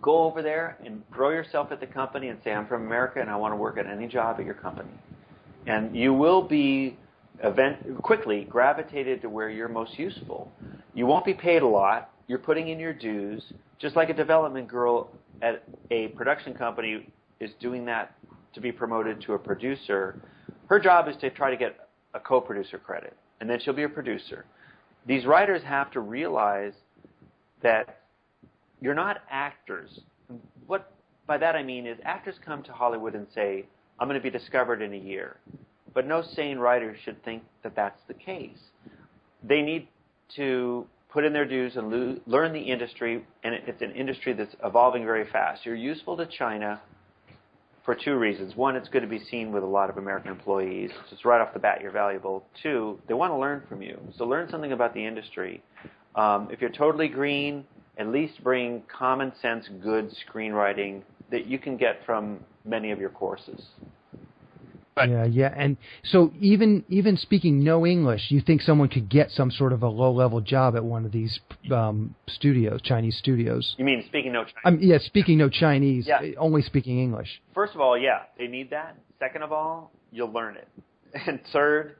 Speaker 2: go over there and throw yourself at the company and say, I'm from America and I want to work at any job at your company. And you will be quickly gravitated to where you're most useful. You won't be paid a lot. You're putting in your dues, just like a development girl at a production company is doing that to be promoted to a producer. Her job is to try to get a co-producer credit, and then she'll be a producer. These writers have to realize that you're not actors. What by that I mean is actors come to Hollywood and say, I'm going to be discovered in a year. But no sane writer should think that that's the case. They need to put in their dues and learn the industry, and it's an industry that's evolving very fast. You're useful to China for two reasons. One, it's good to be seen with a lot of American employees. Just right off the bat, you're valuable. Two, they want to learn from you. So learn something about the industry. If you're totally green, at least bring common sense, good screenwriting that you can get from many of your courses. But
Speaker 1: yeah. And so even speaking no English, you think someone could get some sort of a low-level job at one of these studios, Chinese studios?
Speaker 2: You mean speaking no Chinese?
Speaker 1: Speaking no Chinese, only speaking English.
Speaker 2: First of all, they need that. Second of all, you'll learn it. And third,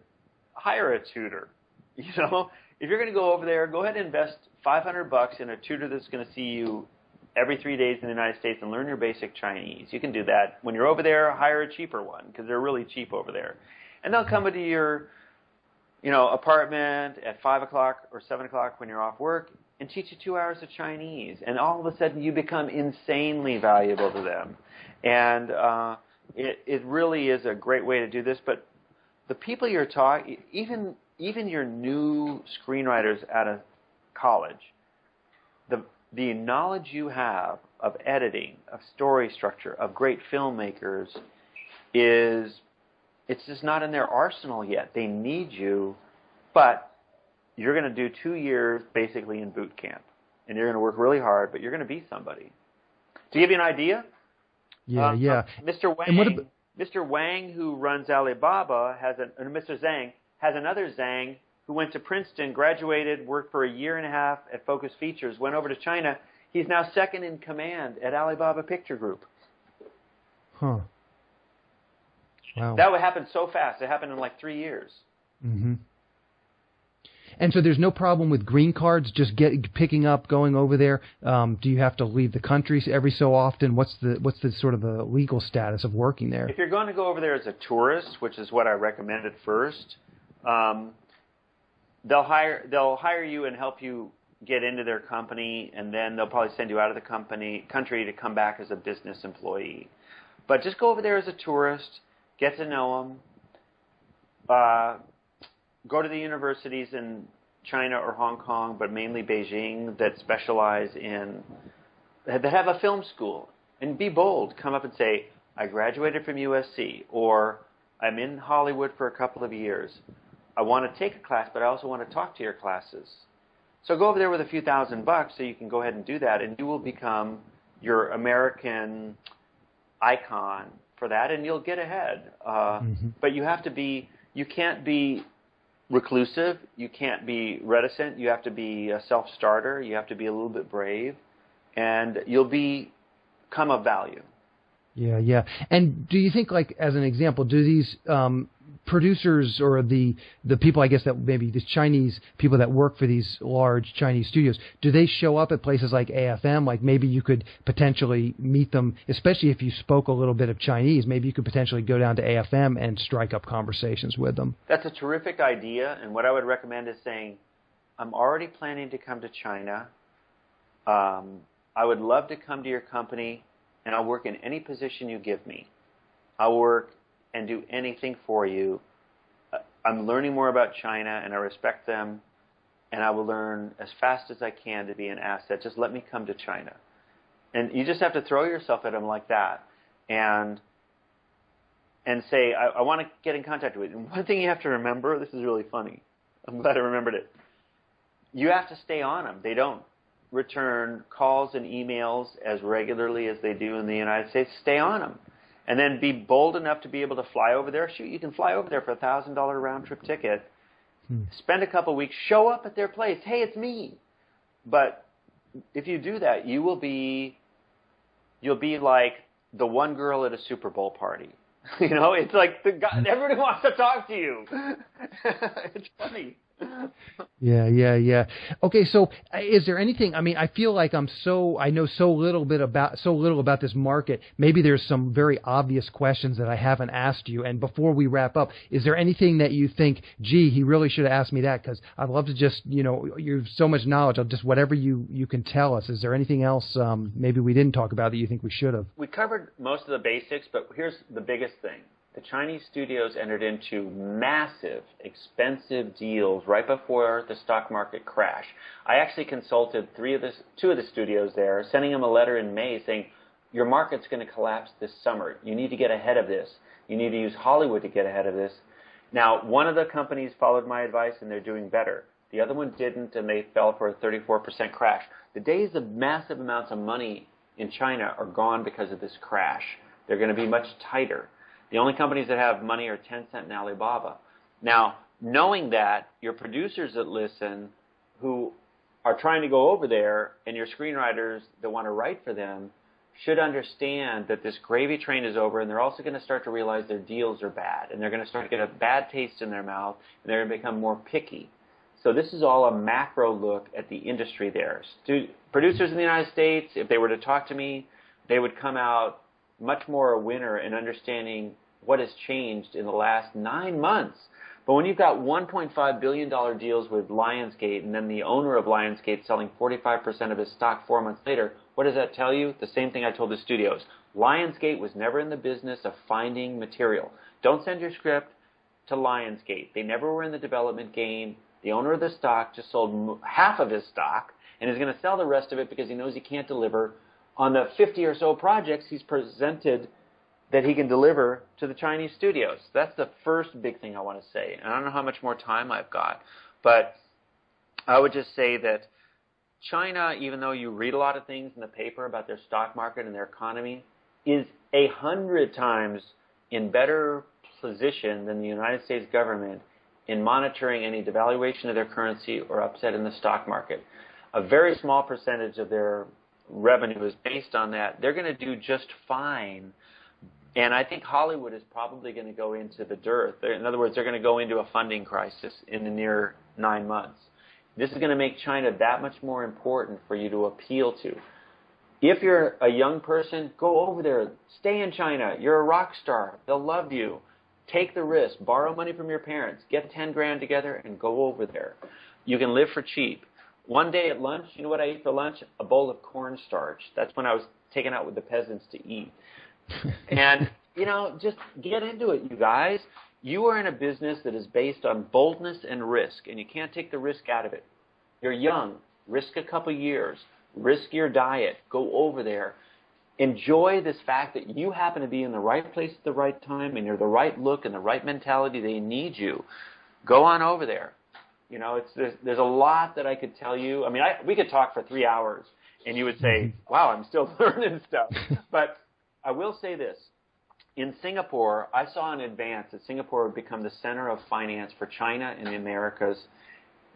Speaker 2: hire a tutor. You know, if you're going to go over there, go ahead and invest $500 in a tutor that's going to see you every 3 days in the United States and learn your basic Chinese. You can do that. When you're over there, hire a cheaper one because they're really cheap over there. And they'll come into your, apartment at 5 o'clock or 7 o'clock when you're off work and teach you 2 hours of Chinese. And all of a sudden you become insanely valuable to them. And it really is a great way to do this. But the people you're talking, even your new screenwriters out of college, the knowledge you have of editing, of story structure, of great filmmakers it's just not in their arsenal yet. They need you, but you're going to do 2 years basically in boot camp. And you're going to work really hard, but you're going to be somebody. To give you an idea, Mr. Wang, Mr. Wang, who runs Alibaba, Mr. Zhang, has another Zhang who went to Princeton, graduated, worked for a year and a half at Focus Features, went over to China. He's now second in command at Alibaba Picture Group.
Speaker 1: Huh. Wow.
Speaker 2: That would happen so fast. It happened in like 3 years.
Speaker 1: Mm-hmm. And so there's no problem with green cards, just picking up, going over there. Do you have to leave the country every so often? What's the sort of the legal status of working there?
Speaker 2: If you're going to go over there as a tourist, which is what I recommended first, they'll hire you and help you get into their company, and then they'll probably send you out of the country to come back as a business employee. But just go over there as a tourist, get to know them, go to the universities in China or Hong Kong, but mainly Beijing, that specialize that have a film school, and be bold. Come up and say, I graduated from USC, or I'm in Hollywood for a couple of years. I want to take a class, but I also want to talk to your classes. So go over there with a few $1,000 so you can go ahead and do that, and you will become your American icon for that, and you'll get ahead. But you can't be reclusive. You can't be reticent. You have to be a self-starter. You have to be a little bit brave, and you'll become of value.
Speaker 1: Yeah. And do you think, like, as an example, do these producers or the people, I guess, that maybe the Chinese people that work for these large Chinese studios, do they show up at places like AFM? Like maybe you could potentially meet them, especially if you spoke a little bit of Chinese, maybe you could potentially go down to AFM and strike up conversations with them.
Speaker 2: That's a terrific idea, and what I would recommend is saying, I'm already planning to come to China. I would love to come to your company, and I'll work in any position you give me. I'll work and do anything for you. I'm learning more about China, and I respect them, and I will learn as fast as I can to be an asset. Just let me come to China. And you just have to throw yourself at them like that and say, I want to get in contact with you. And one thing you have to remember, this is really funny. I'm glad I remembered it. You have to stay on them. They don't return calls and emails as regularly as they do in the United States. Stay on them. And then be bold enough to be able to fly over there. Shoot, you can fly over there for a $1,000 round-trip ticket. Spend a couple weeks. Show up at their place. Hey, it's me. But if you do that, you'll be like the one girl at a Super Bowl party. It's like everybody wants to talk to you. It's funny.
Speaker 1: Yeah. Okay, so is there anything? I mean, I feel like I know so little about this market. Maybe there's some very obvious questions that I haven't asked you. And before we wrap up, is there anything that you think, gee, he really should have asked me that? Because I'd love to just, you have so much knowledge of just whatever you can tell us. Is there anything else maybe we didn't talk about that you think we should have?
Speaker 2: We covered most of the basics, but here's the biggest thing. The Chinese studios entered into massive, expensive deals right before the stock market crash. I actually consulted two of the studios there, sending them a letter in May saying, your market's going to collapse this summer. You need to get ahead of this. You need to use Hollywood to get ahead of this. Now, one of the companies followed my advice, and they're doing better. The other one didn't, and they fell for a 34% crash. The days of massive amounts of money in China are gone because of this crash. They're going to be much tighter. The only companies that have money are Tencent and Alibaba. Now, knowing that, your producers that listen who are trying to go over there and your screenwriters that want to write for them should understand that this gravy train is over, and they're also going to start to realize their deals are bad, and they're going to start to get a bad taste in their mouth, and they're going to become more picky. So this is all a macro look at the industry there. Producers in the United States, if they were to talk to me, they would come out much more a winner in understanding what has changed in the last 9 months. But when you've got $1.5 billion deals with Lionsgate, and then the owner of Lionsgate selling 45% of his stock 4 months later, what does that tell you? The same thing I told the studios. Lionsgate was never in the business of finding material. Don't send your script to Lionsgate. They never were in the development game. The owner of the stock just sold half of his stock and is going to sell the rest of it because he knows he can't deliver on the 50 or so projects he's presented that he can deliver to the Chinese studios. That's the first big thing I want to say. And I don't know how much more time I've got, but I would just say that China, even though you read a lot of things in the paper about their stock market and their economy, is 100 times in better position than the United States government in monitoring any devaluation of their currency or upset in the stock market. A very small percentage of their revenue is based on that. They're going to do just fine. And I think Hollywood is probably going to go into the dirt. In other words, they're going to go into a funding crisis in the near 9 months. This is going to make China that much more important for you to appeal to. If you're a young person, go over there. Stay in China. You're a rock star. They'll love you. Take the risk. Borrow money from your parents. Get 10 grand together and go over there. You can live for cheap. One day at lunch, you know what I ate for lunch? A bowl of cornstarch. That's when I was taken out with the peasants to eat. And, just get into it, you guys. You are in a business that is based on boldness and risk, and you can't take the risk out of it. You're young. Risk a couple years. Risk your diet. Go over there. Enjoy this fact that you happen to be in the right place at the right time, and you're the right look and the right mentality. They need you. Go on over there. There's a lot that I could tell you. I mean, we could talk for 3 hours, and you would say, wow, I'm still learning stuff. But I will say this. In Singapore, I saw in advance that Singapore would become the center of finance for China and the Americas.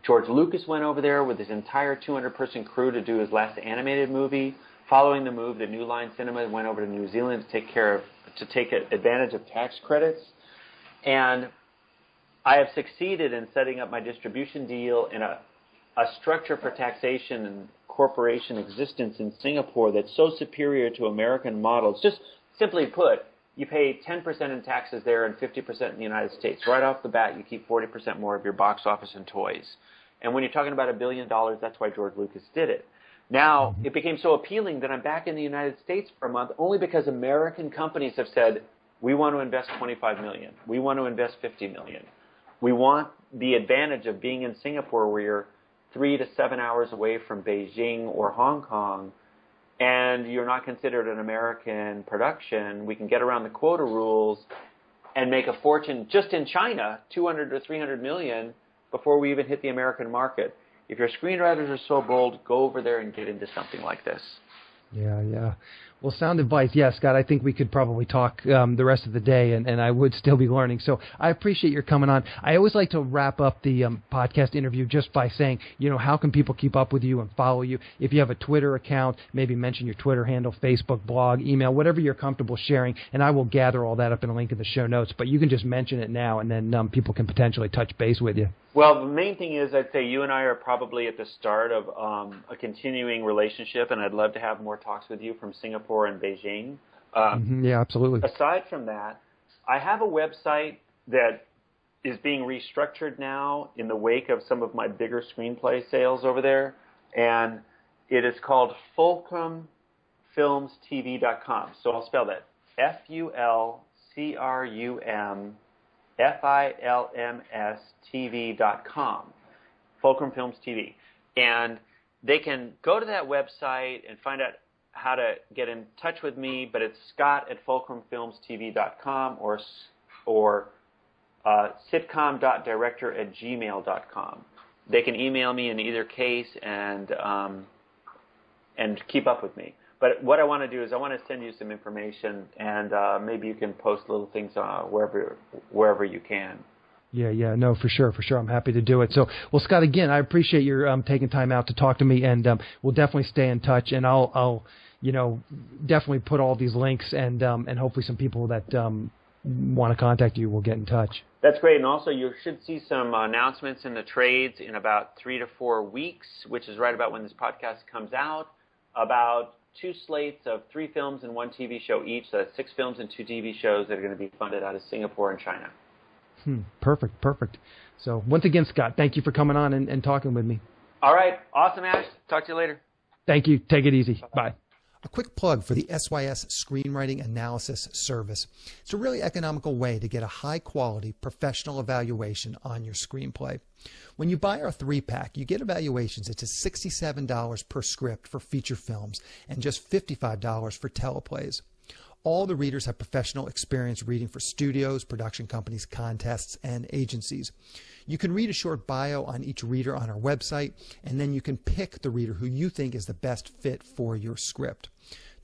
Speaker 2: George Lucas went over there with his entire 200-person crew to do his last animated movie. Following the move, the New Line Cinema went over to New Zealand to take advantage of tax credits. And I have succeeded in setting up my distribution deal in a structure for taxation and corporation existence in Singapore that's so superior to American models. Just simply put, you pay 10% in taxes there and 50% in the United States. Right off the bat, you keep 40% more of your box office and toys. And when you're talking about $1 billion, that's why George Lucas did it. Now, it became so appealing that I'm back in the United States for a month only because American companies have said, we want to invest $25 million. We want to invest $50 million. We want the advantage of being in Singapore where you're 3 to 7 hours away from Beijing or Hong Kong, and you're not considered an American production. We can get around the quota rules and make a fortune just in China, 200 or 300 million, before we even hit the American market. If your screenwriters are so bold, go over there and get into something like this.
Speaker 1: Yeah. Well, sound advice. Yes, Scott, I think we could probably talk the rest of the day, and I would still be learning. So I appreciate your coming on. I always like to wrap up the podcast interview just by saying, how can people keep up with you and follow you? If you have a Twitter account, maybe mention your Twitter handle, Facebook, blog, email, whatever you're comfortable sharing, and I will gather all that up in a link in the show notes. But you can just mention it now, and then people can potentially touch base with you.
Speaker 2: Well, the main thing is I'd say you and I are probably at the start of a continuing relationship, and I'd love to have more talks with you from Singapore and Beijing.
Speaker 1: Yeah, absolutely.
Speaker 2: Aside from that, I have a website that is being restructured now in the wake of some of my bigger screenplay sales over there, and it is called FulcrumFilmsTV.com. So I'll spell that, FulcrumFilmsTV.com, Fulcrum Films TV. And they can go to that website and find out how to get in touch with me, but it's scott@fulcrumfilmstv.com or sitcom.director@gmail.com. They can email me in either case and keep up with me. But what I want to do is I want to send you some information, and maybe you can post little things wherever you can.
Speaker 1: Yeah, no, for sure. I'm happy to do it. So, well, Scott, again, I appreciate your taking time out to talk to me, and we'll definitely stay in touch, and I'll definitely put all these links, and hopefully some people that want to contact you will get in touch.
Speaker 2: That's great, and also you should see some announcements in the trades in about 3 to 4 weeks, which is right about when this podcast comes out, about 2 slates of 3 films and 1 TV show each. So that's 6 films and 2 TV shows that are going to be funded out of Singapore and China.
Speaker 1: Perfect. So once again, Scott, thank you for coming on and talking with me.
Speaker 2: All right. Awesome, Ash. Talk to you later.
Speaker 1: Thank you. Take it easy. Bye. A quick plug for the SYS Screenwriting Analysis Service. It's a really economical way to get a high-quality professional evaluation on your screenplay. When you buy our 3-pack, you get evaluations at just $67 per script for feature films and just $55 for teleplays. All the readers have professional experience reading for studios, production companies, contests, and agencies. You can read a short bio on each reader on our website, and then you can pick the reader who you think is the best fit for your script.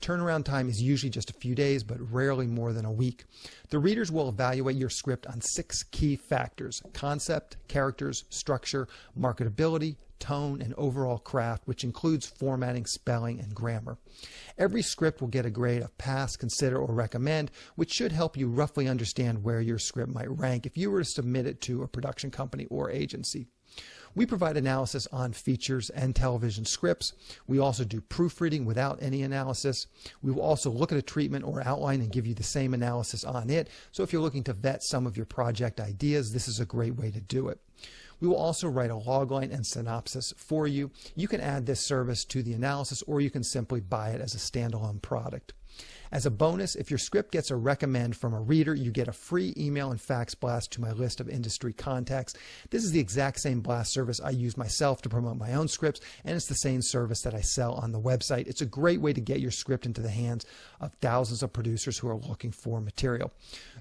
Speaker 1: Turnaround time is usually just a few days, but rarely more than a week. The readers will evaluate your script on 6 key factors: concept, characters, structure, marketability, tone, and overall craft, which includes formatting, spelling, and grammar. Every script will get a grade of pass, consider, or recommend, which should help you roughly understand where your script might rank if you were to submit it to a production company or agency. We provide analysis on features and television scripts. We also do proofreading without any analysis. We will also look at a treatment or outline and give you the same analysis on it. So if you're looking to vet some of your project ideas, this is a great way to do it. We will also write a logline and synopsis for you. You can add this service to the analysis, or you can simply buy it as a standalone product. As a bonus, if your script gets a recommend from a reader, you get a free email and fax blast to my list of industry contacts. This is the exact same blast service I use myself to promote my own scripts, and it's the same service that I sell on the website. It's a great way to get your script into the hands of thousands of producers who are looking for material.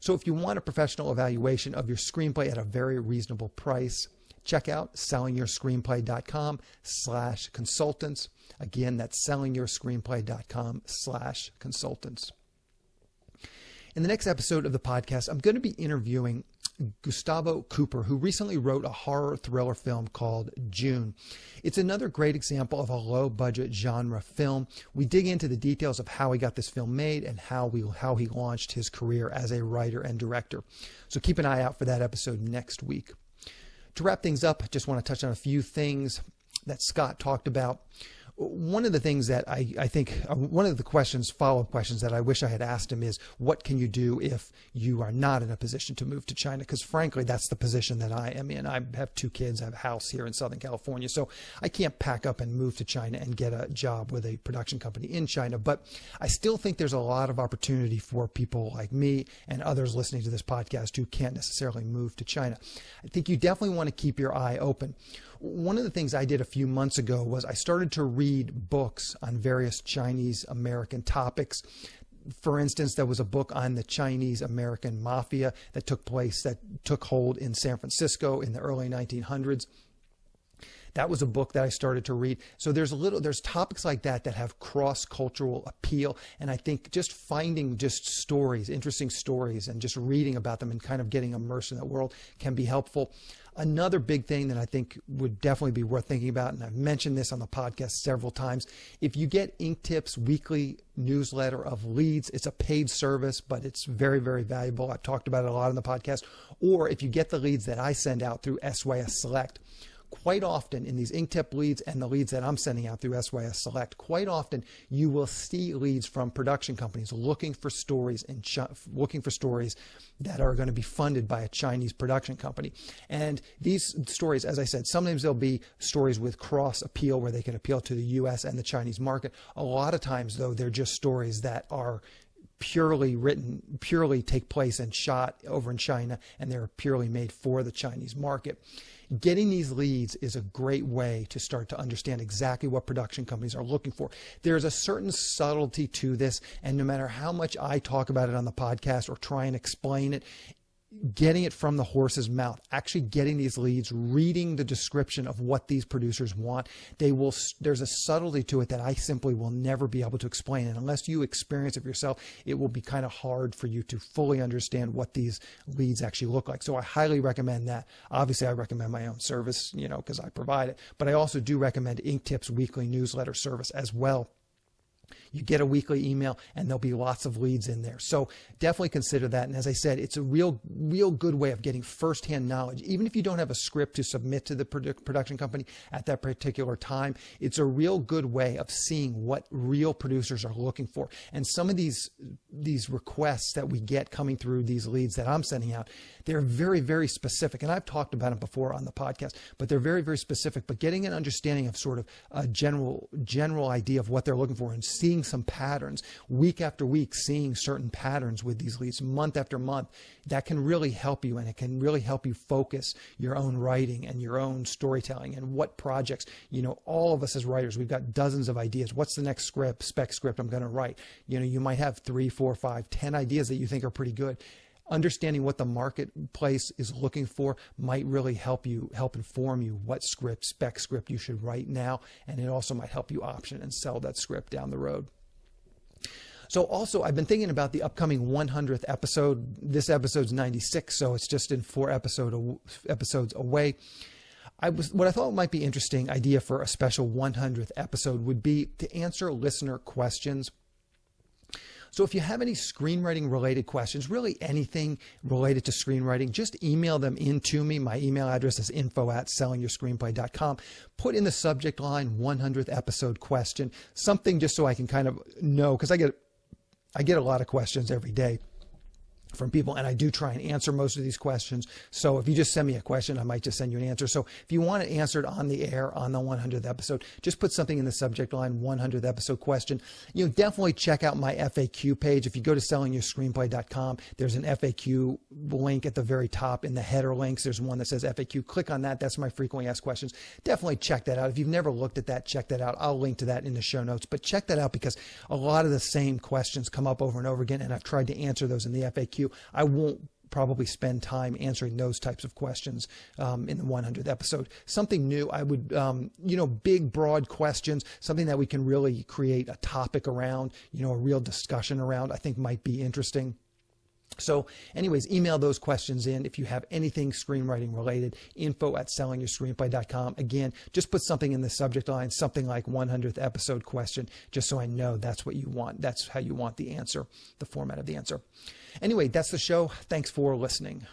Speaker 1: So if you want a professional evaluation of your screenplay at a very reasonable price, check out sellingyourscreenplay.com/consultants. Again, that's sellingyourscreenplay.com/consultants. In the next episode of the podcast, I'm going to be interviewing Gustavo Cooper, who recently wrote a horror thriller film called June. It's another great example of a low-budget genre film. We dig into the details of how he got this film made and how he launched his career as a writer and director. So keep an eye out for that episode next week. To wrap things up, I just want to touch on a few things that Scott talked about. One of the things that I think, one of the follow-up questions that I wish I had asked him is, what can you do if you are not in a position to move to China? Because frankly, that's the position that I am in. I have 2 kids, I have a house here in Southern California, so I can't pack up and move to China and get a job with a production company in China. But I still think there's a lot of opportunity for people like me and others listening to this podcast who can't necessarily move to China. I think you definitely want to keep your eye open. One of the things I did a few months ago was I started to read books on various Chinese-American topics. For instance, there was a book on the Chinese-American mafia that took hold in San Francisco in the early 1900s. That was a book that I started to read. So there's topics like that that have cross-cultural appeal. And I think just finding just stories, interesting stories, and just reading about them and kind of getting immersed in that world can be helpful. Another big thing that I think would definitely be worth thinking about, and I've mentioned this on the podcast several times, if you get Ink Tips weekly newsletter of leads, it's a paid service, but it's very, very valuable. I've talked about it a lot on the podcast. Or if you get the leads that I send out through SYS Select, quite often in these Ink Tip leads and the leads that I'm sending out through SYS Select, quite often you will see leads from production companies looking for stories that are going to be funded by a Chinese production company. And these stories, as I said, sometimes they'll be stories with cross appeal where they can appeal to the US and the Chinese market. A lot of times, though, they're just stories that are purely take place and shot over in China, and they're purely made for the Chinese market. Getting these leads is a great way to start to understand exactly what production companies are looking for. There's a certain subtlety to this, and no matter how much I talk about it on the podcast or try and explain it, getting it from the horse's mouth, actually getting these leads, reading the description of what these producers want, there's a subtlety to it that I simply will never be able to explain. And unless you experience it yourself, it will be kind of hard for you to fully understand what these leads actually look like. So I highly recommend that. Obviously, I recommend my own service, because I provide it, but I also do recommend Ink Tips weekly newsletter service as well. You get a weekly email and there'll be lots of leads in there. So definitely consider that. And as I said, it's a real good way of getting firsthand knowledge. Even if you don't have a script to submit to the production company at that particular time, it's a real good way of seeing what real producers are looking for. And some of these requests that we get coming through these leads that I'm sending out, they're very, very specific. And I've talked about them before on the podcast, but they're very, very specific. But getting an understanding of sort of a general idea of what they're looking for and seeing some patterns week after week, seeing certain patterns with these leads month after month, that can really help you, and it can really help you focus your own writing and your own storytelling and what projects, all of us as writers, we've got dozens of ideas. What's the next spec script I'm going to write? You might have 3, 4, 5, 10 ideas that you think are pretty good. Understanding what the marketplace is looking for might really help inform you what spec script you should write now, and it also might help you option and sell that script down the road. So also, I've been thinking about the upcoming 100th episode. This episode's 96, so it's just in 4 episodes away. What I thought might be interesting idea for a special 100th episode would be to answer listener questions. So if you have any screenwriting related questions, really anything related to screenwriting, just email them in to me. My email address is info@sellingyourscreenplay.com. Put in the subject line 100th episode question, something just so I can kind of know, because I get a lot of questions every day from people, and I do try and answer most of these questions. So if you just send me a question, I might just send you an answer. So if you want it answered on the air on the 100th episode, just put something in the subject line, 100th episode question. Definitely check out my FAQ page. If you go to sellingyourscreenplay.com, there's an FAQ link at the very top in the header links. There's one that says FAQ. Click on that. That's my frequently asked questions. Definitely check that out. If you've never looked at that, check that out. I'll link to that in the show notes, but check that out because a lot of the same questions come up over and over again, and I've tried to answer those in the FAQ. I won't probably spend time answering those types of questions in the 100th episode. Something new, I would, big, broad questions, something that we can really create a topic around, a real discussion around, I think might be interesting. So anyways, email those questions in. If you have anything screenwriting related, info@sellingyourscreenplay.com. Again, just put something in the subject line, something like 100th episode question, just so I know that's what you want. That's how you want the answer, the format of the answer. Anyway, that's the show. Thanks for listening.